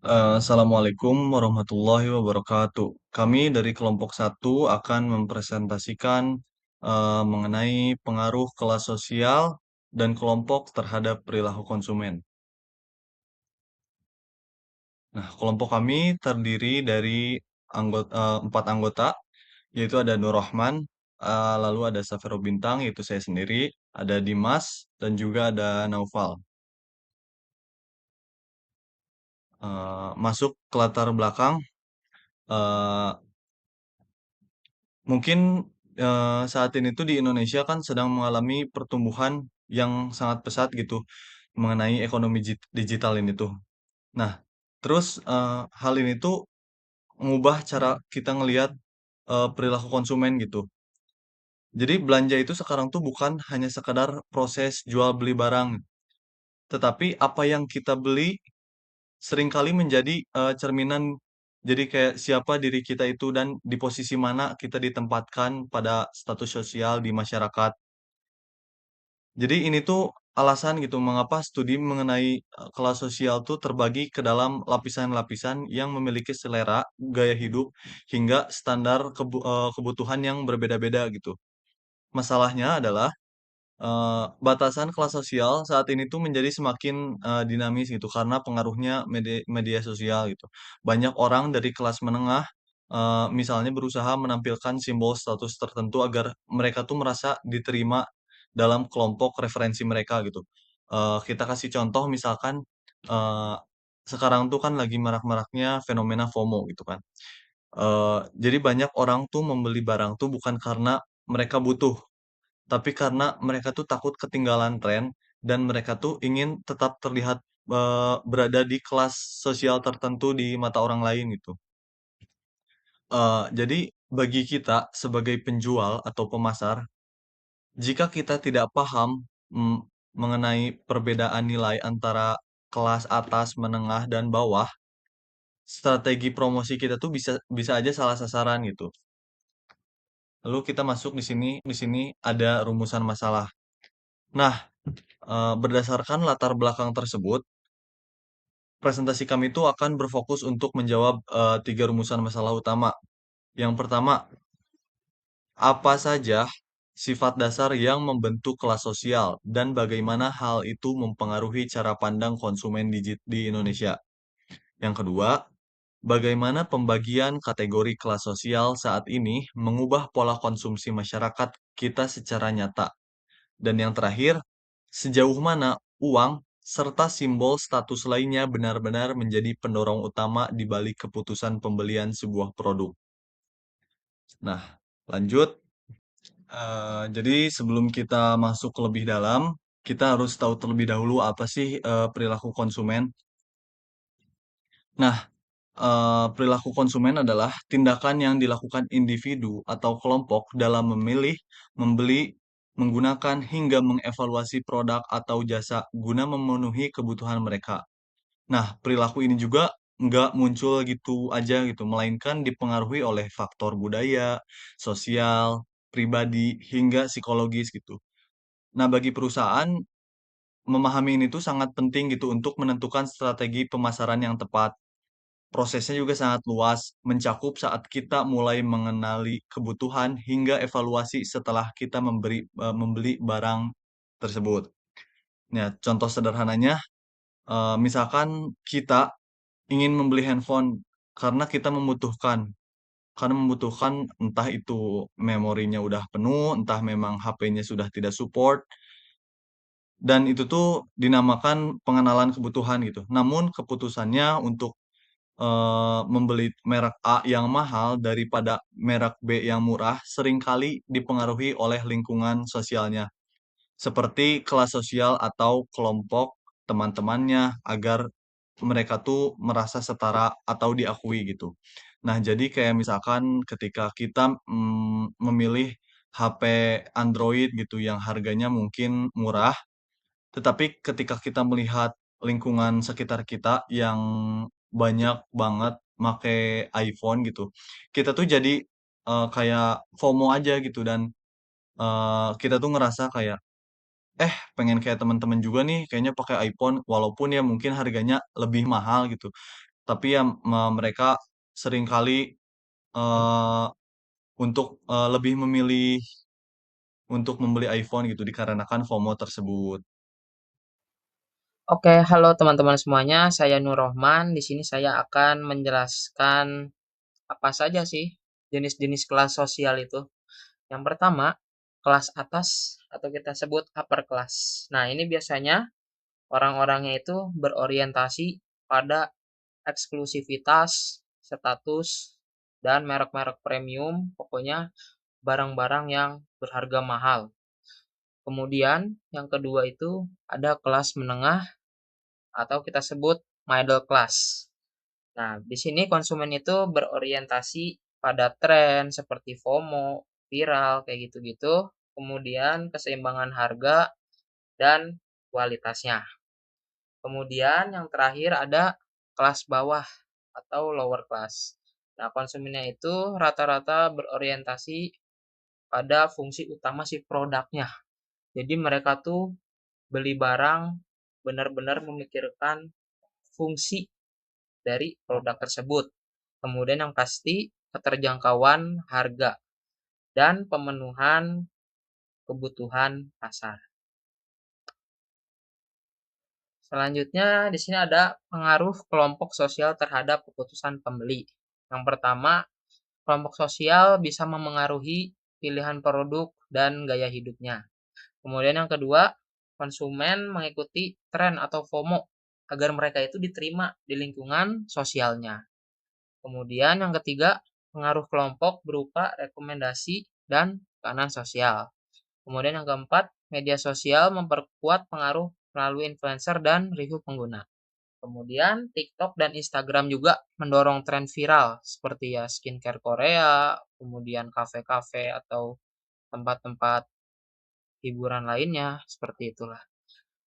Assalamualaikum warahmatullahi wabarakatuh. Kami dari kelompok satu akan mempresentasikan mengenai pengaruh kelas sosial dan kelompok terhadap perilaku konsumen. Nah, kelompok kami terdiri dari 4 anggota, yaitu ada Nur Rahman, lalu ada Safero Bintang, yaitu saya sendiri, ada Dimas, dan juga ada Naufal. Masuk ke latar belakang, eh, mungkin, saat ini tuh di Indonesia kan sedang mengalami pertumbuhan yang sangat pesat gitu, mengenai ekonomi digital ini tuh. Nah, terus, hal ini tuh mengubah cara kita ngelihat, perilaku konsumen gitu. Jadi belanja itu sekarang tuh bukan hanya sekadar proses jual beli barang, tetapi apa yang kita beli seringkali menjadi, cerminan, jadi kayak siapa diri kita itu dan di posisi mana kita ditempatkan pada status sosial di masyarakat. Jadi ini tuh alasan gitu mengapa studi mengenai, kelas sosial tuh terbagi ke dalam lapisan-lapisan yang memiliki selera, gaya hidup, hingga standar kebutuhan yang berbeda-beda gitu. Masalahnya adalah, batasan kelas sosial saat ini tuh menjadi semakin, dinamis gitu karena pengaruhnya media sosial gitu. Banyak orang dari kelas menengah, misalnya berusaha menampilkan simbol status tertentu agar mereka tuh merasa diterima dalam kelompok referensi mereka gitu. Kita kasih contoh misalkan, eee, sekarang tuh kan lagi marak-maraknya fenomena FOMO gitu kan. Jadi banyak orang tuh membeli barang tuh bukan karena mereka butuh, tapi karena mereka tuh takut ketinggalan tren dan mereka tuh ingin tetap terlihat, berada di kelas sosial tertentu di mata orang lain gitu. Jadi bagi kita sebagai penjual atau pemasar, jika kita tidak paham, mengenai perbedaan nilai antara kelas atas, menengah, dan bawah, strategi promosi kita tuh bisa bisa aja salah sasaran gitu. Lalu kita masuk di sini ada rumusan masalah. Nah, berdasarkan latar belakang tersebut, presentasi kami itu akan berfokus untuk menjawab 3 rumusan masalah utama. Yang pertama, apa saja sifat dasar yang membentuk kelas sosial dan bagaimana hal itu mempengaruhi cara pandang konsumen di Indonesia. Yang kedua, bagaimana pembagian kategori kelas sosial saat ini mengubah pola konsumsi masyarakat kita secara nyata. Dan yang terakhir, sejauh mana uang serta simbol status lainnya benar-benar menjadi pendorong utama di balik keputusan pembelian sebuah produk. Nah, lanjut. Jadi sebelum kita masuk lebih dalam, kita harus tahu terlebih dahulu apa sih perilaku konsumen. Nah, perilaku konsumen adalah tindakan yang dilakukan individu atau kelompok dalam memilih, membeli, menggunakan, hingga mengevaluasi produk atau jasa guna memenuhi kebutuhan mereka. Nah, perilaku ini juga nggak muncul gitu aja gitu, melainkan dipengaruhi oleh faktor budaya, sosial, pribadi, hingga psikologis gitu. Nah, bagi perusahaan, memahami ini tuh sangat penting gitu untuk menentukan strategi pemasaran yang tepat. Prosesnya juga sangat luas, mencakup saat kita mulai mengenali kebutuhan hingga evaluasi setelah kita membeli barang tersebut. Nah, contoh sederhananya, misalkan kita ingin membeli handphone karena membutuhkan entah itu memorinya udah penuh, entah memang HP-nya sudah tidak support, dan itu tuh dinamakan pengenalan kebutuhan gitu. Namun keputusannya untuk membeli merek A yang mahal daripada merek B yang murah seringkali dipengaruhi oleh lingkungan sosialnya, seperti kelas sosial atau kelompok teman-temannya agar mereka tuh merasa setara atau diakui gitu. Nah, jadi kayak misalkan ketika kita, memilih HP Android gitu yang harganya mungkin murah, tetapi ketika kita melihat lingkungan sekitar kita yang banyak banget make iPhone gitu, kita tuh jadi, kayak FOMO aja gitu dan, kita tuh ngerasa kayak, pengen kayak teman-teman juga nih kayaknya pakai iPhone walaupun ya mungkin harganya lebih mahal gitu. tapi ya mereka seringkali, eee, untuk, lebih memilih untuk membeli iPhone gitu dikarenakan FOMO tersebut. Oke, halo teman-teman semuanya. Saya Nur Rohman. Di sini saya akan menjelaskan apa saja sih jenis-jenis kelas sosial itu. Yang pertama, kelas atas atau kita sebut upper class. Nah, ini biasanya orang-orangnya itu berorientasi pada eksklusivitas, status, dan merek-merek premium, pokoknya barang-barang yang berharga mahal. Kemudian yang kedua itu ada kelas menengah atau kita sebut middle class. Nah, di sini konsumen itu berorientasi pada tren seperti FOMO, viral, kayak gitu-gitu, kemudian keseimbangan harga dan kualitasnya. Kemudian yang terakhir ada kelas bawah atau lower class. Nah, konsumennya itu rata-rata berorientasi pada fungsi utama si produknya. Jadi mereka tuh beli barang benar-benar memikirkan fungsi dari produk tersebut. Kemudian yang pasti keterjangkauan harga dan pemenuhan kebutuhan pasar. Selanjutnya di sini ada pengaruh kelompok sosial terhadap keputusan pembeli. Yang pertama, kelompok sosial bisa memengaruhi pilihan produk dan gaya hidupnya. Kemudian yang kedua, konsumen mengikuti tren atau FOMO agar mereka itu diterima di lingkungan sosialnya. Kemudian yang ketiga, pengaruh kelompok berupa rekomendasi dan tekanan sosial. Kemudian yang keempat, media sosial memperkuat pengaruh melalui influencer dan review pengguna. Kemudian TikTok dan Instagram juga mendorong tren viral seperti ya skincare Korea, kemudian kafe-kafe atau tempat-tempat hiburan lainnya seperti itulah.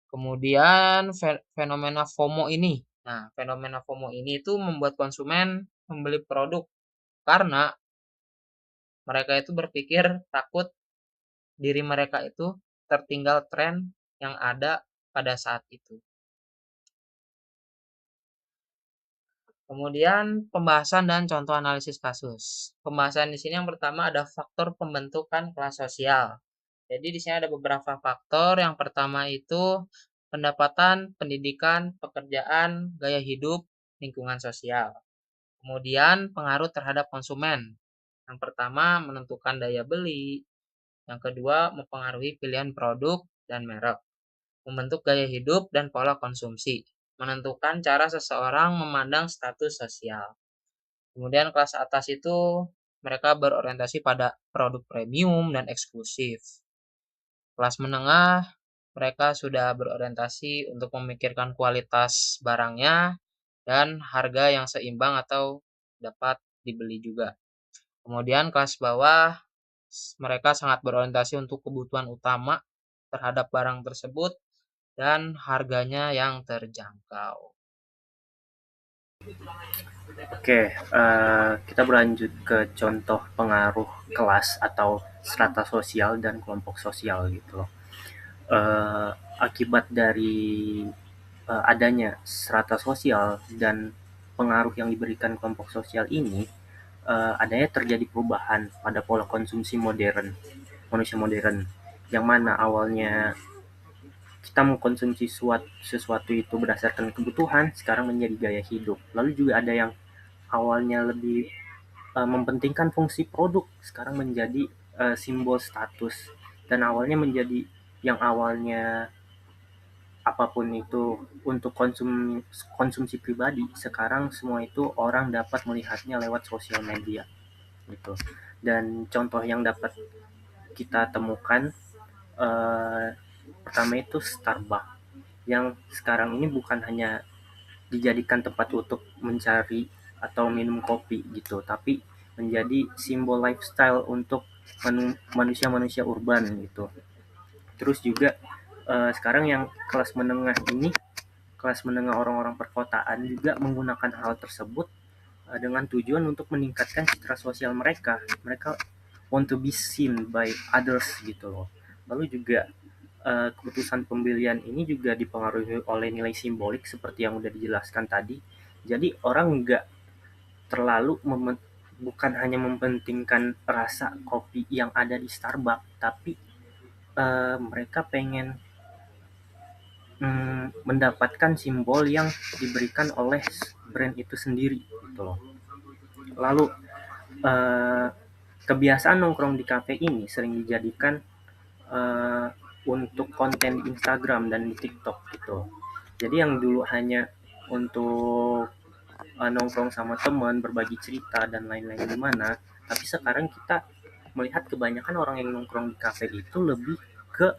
Kemudian fenomena FOMO ini. Nah, fenomena FOMO ini itu membuat konsumen membeli produk karena mereka itu berpikir takut diri mereka itu tertinggal tren yang ada pada saat itu. Kemudian pembahasan dan contoh analisis kasus. Pembahasan di sini yang pertama ada faktor pembentukan kelas sosial. Jadi di sini ada beberapa faktor. Yang pertama itu pendapatan, pendidikan, pekerjaan, gaya hidup, lingkungan sosial. Kemudian pengaruh terhadap konsumen. Yang pertama menentukan daya beli, yang kedua mempengaruhi pilihan produk dan merek, membentuk gaya hidup dan pola konsumsi, menentukan cara seseorang memandang status sosial. Kemudian kelas atas itu mereka berorientasi pada produk premium dan eksklusif. Kelas menengah mereka sudah berorientasi untuk memikirkan kualitas barangnya dan harga yang seimbang atau dapat dibeli juga. Kemudian kelas bawah mereka sangat berorientasi untuk kebutuhan utama terhadap barang tersebut dan harganya yang terjangkau. Oke, kita berlanjut ke contoh pengaruh kelas atau strata sosial dan kelompok sosial gitu loh. Akibat dari adanya strata sosial dan pengaruh yang diberikan kelompok sosial ini, adanya terjadi perubahan pada pola konsumsi modern, manusia modern, yang mana awalnya kita mengkonsumsi sesuatu itu berdasarkan kebutuhan, sekarang menjadi gaya hidup. Lalu juga ada yang awalnya lebih mementingkan fungsi produk, sekarang menjadi simbol status, dan awalnya menjadi yang awalnya apapun itu untuk konsumsi pribadi, sekarang semua itu orang dapat melihatnya lewat sosial media gitu. Dan contoh yang dapat kita temukan, eh, pertama itu Starbucks, yang sekarang ini bukan hanya dijadikan tempat untuk mencari atau minum kopi gitu, tapi menjadi simbol lifestyle untuk manusia-manusia urban gitu. Terus juga sekarang yang kelas menengah ini, kelas menengah orang-orang perkotaan juga menggunakan hal tersebut dengan tujuan untuk meningkatkan citra sosial mereka. Mereka want to be seen by others gitu loh. Lalu juga keputusan pembelian ini juga dipengaruhi oleh nilai simbolik seperti yang udah dijelaskan tadi, Jadi orang nggak terlalu bukan hanya mementingkan rasa kopi yang ada di Starbucks, tapi mereka pengen mendapatkan simbol yang diberikan oleh brand itu sendiri gitu loh. Lalu eh, kebiasaan nongkrong di kafe ini sering dijadikan eh, untuk konten di Instagram dan di TikTok gitu. Jadi yang dulu hanya untuk nongkrong sama teman, berbagi cerita dan lain-lain gimana, tapi sekarang kita melihat kebanyakan orang yang nongkrong di kafe itu lebih ke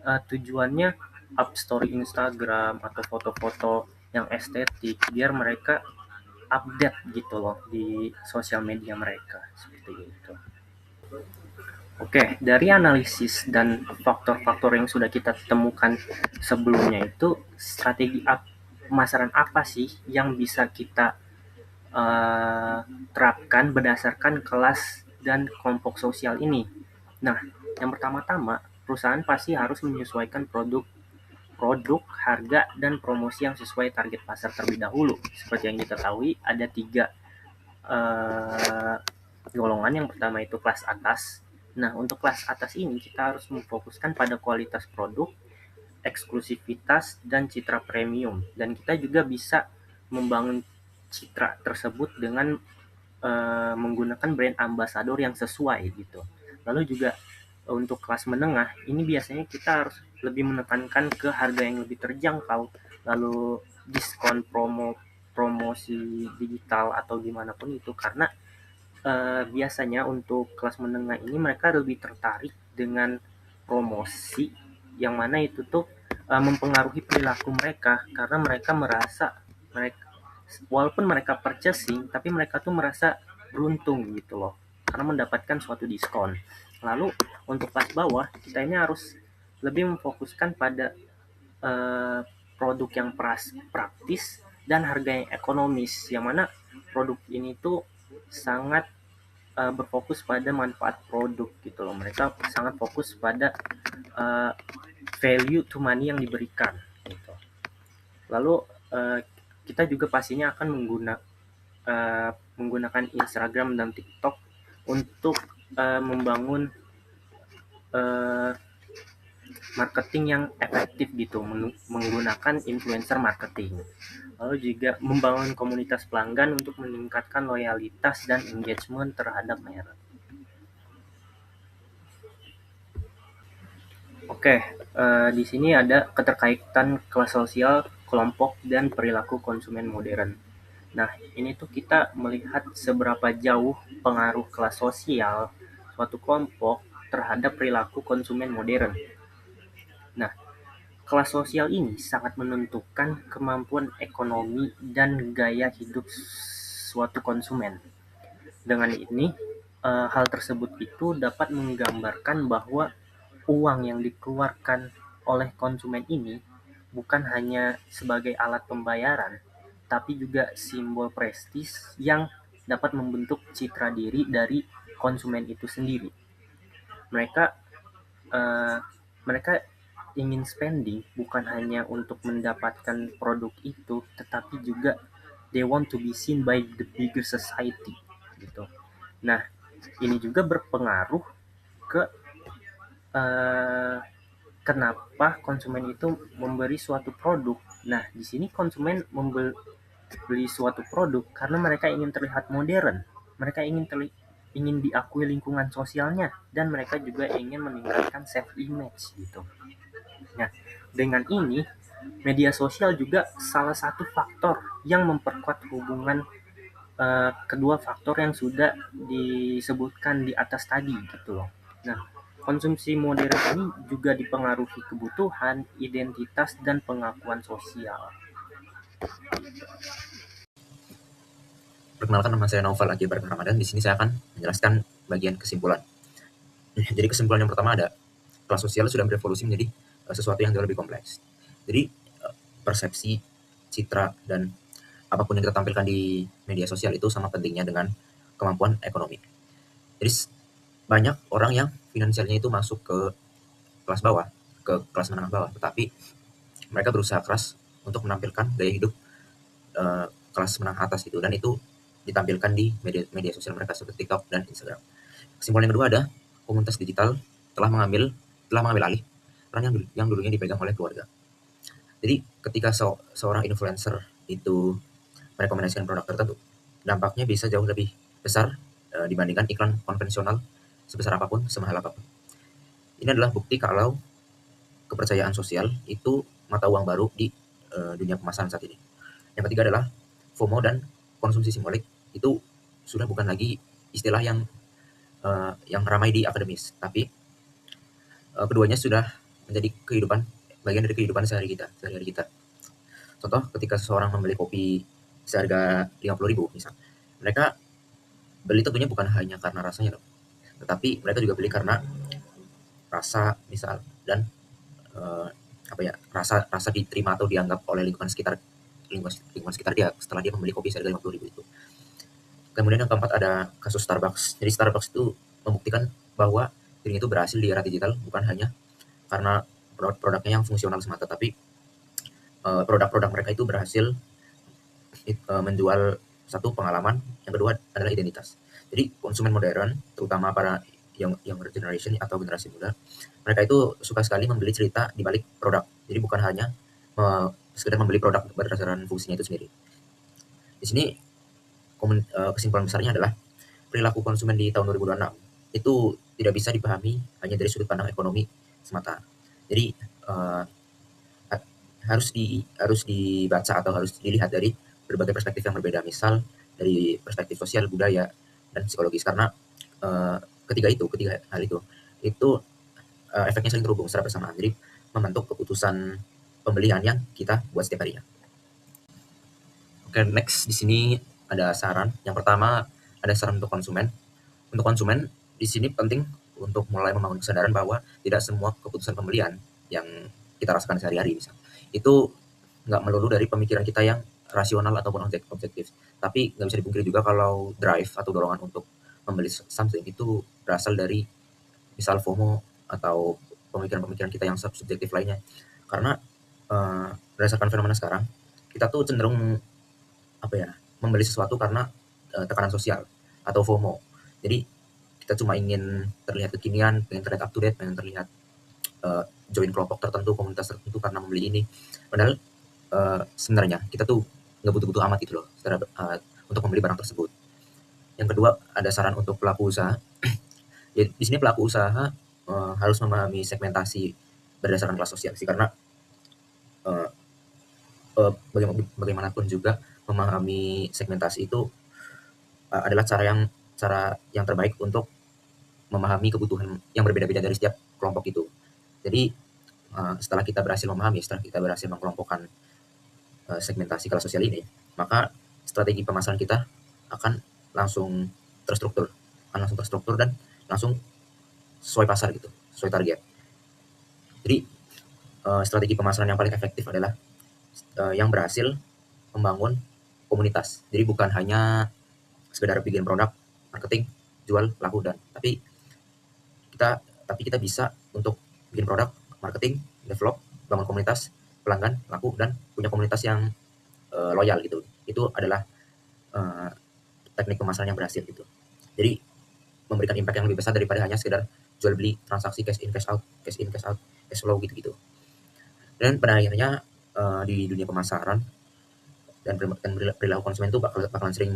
tujuannya up story Instagram atau foto-foto yang estetik biar mereka update gitu loh di sosial media mereka seperti itu. Oke, dari analisis dan faktor-faktor yang sudah kita temukan sebelumnya itu strategi pemasaran apa sih yang bisa kita eh, terapkan berdasarkan kelas dan kelompok sosial ini? Nah, yang pertama-tama perusahaan pasti harus menyesuaikan produk, harga, dan promosi yang sesuai target pasar terlebih dahulu. Seperti yang kita ketahui, ada 3 golongan. Yang pertama itu kelas atas. Nah, untuk kelas atas ini kita harus memfokuskan pada kualitas produk, eksklusivitas, dan citra premium. Dan kita juga bisa membangun citra tersebut dengan menggunakan brand ambassador yang sesuai gitu. Lalu juga untuk kelas menengah ini biasanya kita harus lebih menekankan ke harga yang lebih terjangkau, lalu diskon promosi digital atau gimana pun itu, karena biasanya untuk kelas menengah ini mereka lebih tertarik dengan promosi yang mana itu tuh mempengaruhi perilaku mereka, karena mereka merasa mereka walaupun mereka purchasing tapi mereka tuh merasa beruntung gitu loh karena mendapatkan suatu diskon. Lalu untuk kelas bawah kita ini harus lebih memfokuskan pada eh, produk yang praktis dan harga yang ekonomis, yang mana produk ini tuh sangat berfokus pada manfaat produk gitu loh. Mereka sangat fokus pada uh, value to money yang diberikan gitu. Lalu uh, kita juga pastinya akan menggunakan Instagram dan TikTok untuk membangun uh, marketing yang efektif gitu, menggunakan influencer marketing. Lalu juga membangun komunitas pelanggan untuk meningkatkan loyalitas dan engagement terhadap merek. Oke, di sini ada keterkaitan kelas sosial, kelompok, dan perilaku konsumen modern. Nah, ini tuh kita melihat seberapa jauh pengaruh kelas sosial suatu kelompok terhadap perilaku konsumen modern. Nah, kelas sosial ini sangat menentukan kemampuan ekonomi dan gaya hidup suatu konsumen. Dengan ini, hal tersebut itu dapat menggambarkan bahwa uang yang dikeluarkan oleh konsumen ini bukan hanya sebagai alat pembayaran, tapi juga simbol prestis yang dapat membentuk citra diri dari konsumen itu sendiri. Mereka eh, mereka ingin spending bukan hanya untuk mendapatkan produk itu, tetapi juga they want to be seen by the bigger society gitu. Nah, ini juga berpengaruh ke eh, kenapa konsumen itu memberi suatu produk. Nah, di sini konsumen membeli suatu produk karena mereka ingin terlihat modern, mereka ingin diakui lingkungan sosialnya, dan mereka juga ingin meningkatkan self image gitu. Nah, dengan ini media sosial juga salah satu faktor yang memperkuat hubungan kedua faktor yang sudah disebutkan di atas tadi gitu loh. Nah, konsumsi modern ini juga dipengaruhi kebutuhan, identitas, dan pengakuan sosial. Perkenalkan, nama saya Naufal Akibar Ramadan. Di sini saya akan menjelaskan bagian kesimpulan. Jadi kesimpulan yang pertama ada, kelas sosial sudah berevolusi menjadi sesuatu yang jauh lebih kompleks. Jadi persepsi, citra, dan apapun yang kita tampilkan di media sosial itu sama pentingnya dengan kemampuan ekonomi. Jadi banyak orang yang finansialnya itu masuk ke kelas bawah, ke kelas menengah bawah, tetapi mereka berusaha keras untuk menampilkan gaya hidup kelas menengah atas gitu, dan itu ditampilkan di media sosial mereka seperti TikTok dan Instagram. Kesimpulan yang kedua ada komunitas digital telah mengambil alih peran yang dulunya dipegang oleh keluarga. Jadi ketika seorang influencer itu merekomendasikan produk tertentu, dampaknya bisa jauh lebih besar dibandingkan iklan konvensional sebesar apapun, semahal apapun. Ini adalah bukti kalau kepercayaan sosial itu mata uang baru di dunia pemasaran saat ini. Yang ketiga adalah FOMO dan konsumsi simbolik. Itu sudah bukan lagi istilah yang ramai di akademis, tapi keduanya sudah menjadi bagian dari kehidupan sehari-hari kita. Contoh, ketika seseorang membeli kopi seharga 50.000 misal, mereka beli tentunya bukan hanya karena rasanya, tetapi mereka juga beli karena rasa misal, dan rasa diterima atau dianggap oleh lingkungan sekitar dia setelah dia membeli kopi seharga 50.000 itu. Kemudian yang keempat ada kasus Starbucks. Jadi Starbucks itu membuktikan bahwa dirinya itu berhasil di era digital bukan hanya karena produknya yang fungsional semata, tapi produk-produk mereka itu berhasil menjual satu pengalaman, yang kedua adalah identitas. Jadi konsumen modern, terutama para younger generation atau generasi muda, mereka itu suka sekali membeli cerita di balik produk. Jadi bukan hanya sekedar membeli produk berdasarkan fungsinya itu sendiri. Di sini kesimpulan besarnya adalah perilaku konsumen di tahun 2026 itu tidak bisa dipahami hanya dari sudut pandang ekonomi semata. Jadi harus dibaca atau harus dilihat dari berbagai perspektif yang berbeda, misal dari perspektif sosial, budaya, dan psikologis, karena ketiga hal itu efeknya saling terhubung secara bersamaan, jadi membentuk keputusan pembelian yang kita buat setiap harinya. Oke, next di sini ada saran. Yang pertama ada saran untuk konsumen. Untuk konsumen di sini penting untuk mulai membangun kesadaran bahwa tidak semua keputusan pembelian yang kita rasakan sehari-hari misal itu nggak melulu dari pemikiran kita yang rasional ataupun objektif, tapi nggak bisa dipungkiri juga kalau drive atau dorongan untuk membeli something itu berasal dari misal FOMO atau pemikiran-pemikiran kita yang subjektif lainnya. Karena berdasarkan fenomena sekarang, kita tuh cenderung membeli sesuatu karena tekanan sosial atau FOMO. Jadi kita cuma ingin terlihat kekinian, pengen terlihat up to date, pengen terlihat join kelompok tertentu, komunitas tertentu karena membeli ini. Padahal sebenarnya kita tuh nggak butuh-butuh amat gitu loh untuk membeli barang tersebut. Yang kedua ada saran untuk pelaku usaha. Ya, di sini pelaku usaha harus memahami segmentasi berdasarkan kelas sosial sih, karena bagaimanapun juga memahami segmentasi itu adalah cara yang terbaik untuk memahami kebutuhan yang berbeda-beda dari setiap kelompok itu. Jadi setelah kita berhasil mengkelompokkan segmentasi kelas sosial ini, maka strategi pemasaran kita akan langsung terstruktur dan langsung sesuai pasar gitu, sesuai target. Jadi strategi pemasaran yang paling efektif adalah yang berhasil membangun komunitas. Jadi bukan hanya sekedar bikin produk, marketing, jual, laku, tapi kita bisa untuk bikin produk, marketing, develop, bangun komunitas, pelanggan, laku, dan punya komunitas yang loyal gitu. Itu adalah teknik pemasaran yang berhasil gitu. Jadi memberikan impact yang lebih besar daripada hanya sekedar jual beli, transaksi cash in cash out, cash flow gitu. Dan pada akhirnya di dunia pemasaran dan perilaku konsumen itu bakalan sering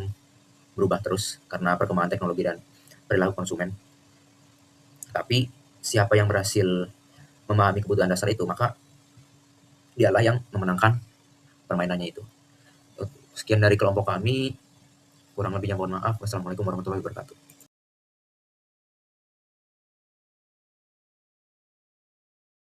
berubah terus karena perkembangan teknologi dan perilaku konsumen. Tapi siapa yang berhasil memahami kebutuhan dasar itu, maka dialah yang memenangkan permainannya itu. Sekian dari kelompok kami, kurang lebihnya mohon maaf. Wassalamualaikum warahmatullahi wabarakatuh.